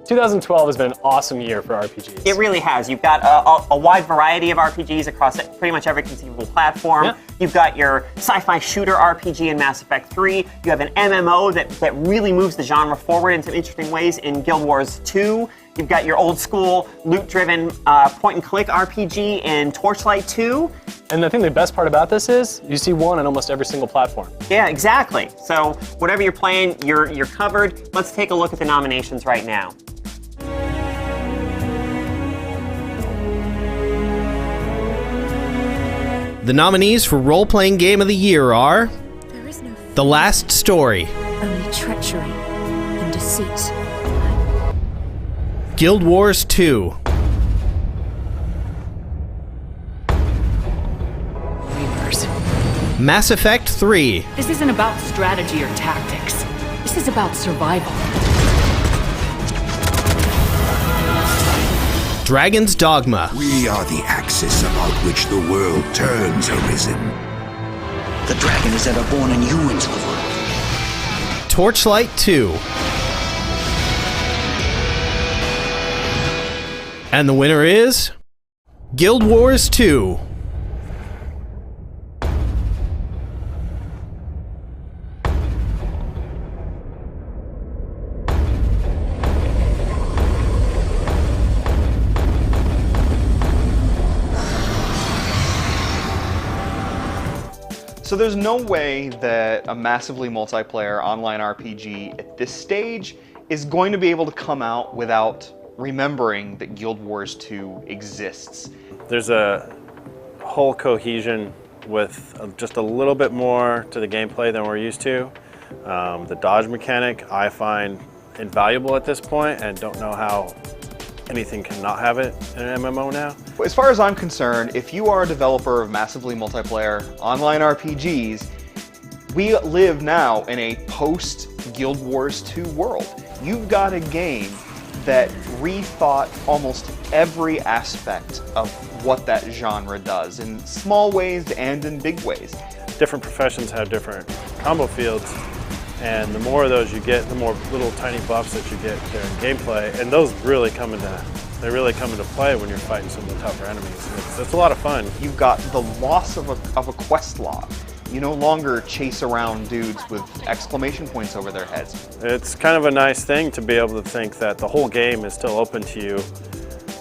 2012 has been an awesome year for RPGs. It really has. You've got a wide variety of RPGs across pretty much every conceivable platform. Yeah. You've got your sci-fi shooter RPG in Mass Effect 3. You have an MMO that really moves the genre forward in some interesting ways in Guild Wars 2. You've got your old school loot-driven point-and-click RPG in Torchlight 2. And I think the best part about this is you see one on almost every single platform. Yeah, exactly. So whatever you're playing, you're covered. Let's take a look at the nominations right now. The nominees for Role-Playing Game of the Year are There is no The Last Story, only treachery and deceit. Guild Wars 2, Reapers. Mass Effect 3, This isn't about strategy or tactics. This is about survival. Dragon's Dogma, We are the axis about which the world turns, Arisen. The dragon is ever born and you into the world. Torchlight 2. And the winner is Guild Wars 2. So there's no way that a massively multiplayer online RPG at this stage is going to be able to come out without remembering that Guild Wars 2 exists. There's a whole cohesion with just a little bit more to the gameplay than we're used to. The dodge mechanic I find invaluable at this point and don't know how anything can not have it in an MMO now. As far as I'm concerned, if you are a developer of massively multiplayer online RPGs, we live now in a post-Guild Wars 2 world. You've got a game that rethought almost every aspect of what that genre does, in small ways and in big ways. Different professions have different combo fields, and the more of those you get, the more little tiny buffs that you get there in gameplay, and those really come into play when you're fighting some of the tougher enemies. It's a lot of fun. You've got the loss of a quest log. You no longer chase around dudes with exclamation points over their heads. It's kind of a nice thing to be able to think that the whole game is still open to you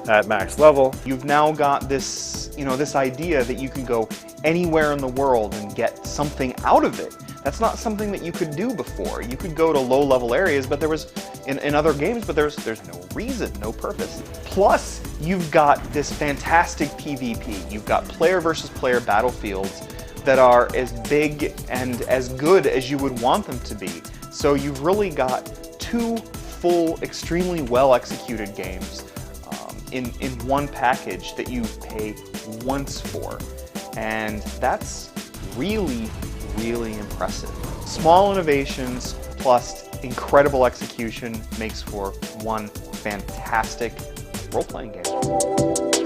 at max level. You've now got this, this idea that you can go anywhere in the world and get something out of it. That's not something that you could do before. You could go to low-level areas, but there was in other games, but there's no reason, no purpose. Plus, you've got this fantastic PvP. You've got player versus player battlefields that are as big and as good as you would want them to be. So you've really got two full, extremely well-executed games in one package that you pay once for. And that's really, really impressive. Small innovations plus incredible execution makes for one fantastic role-playing game.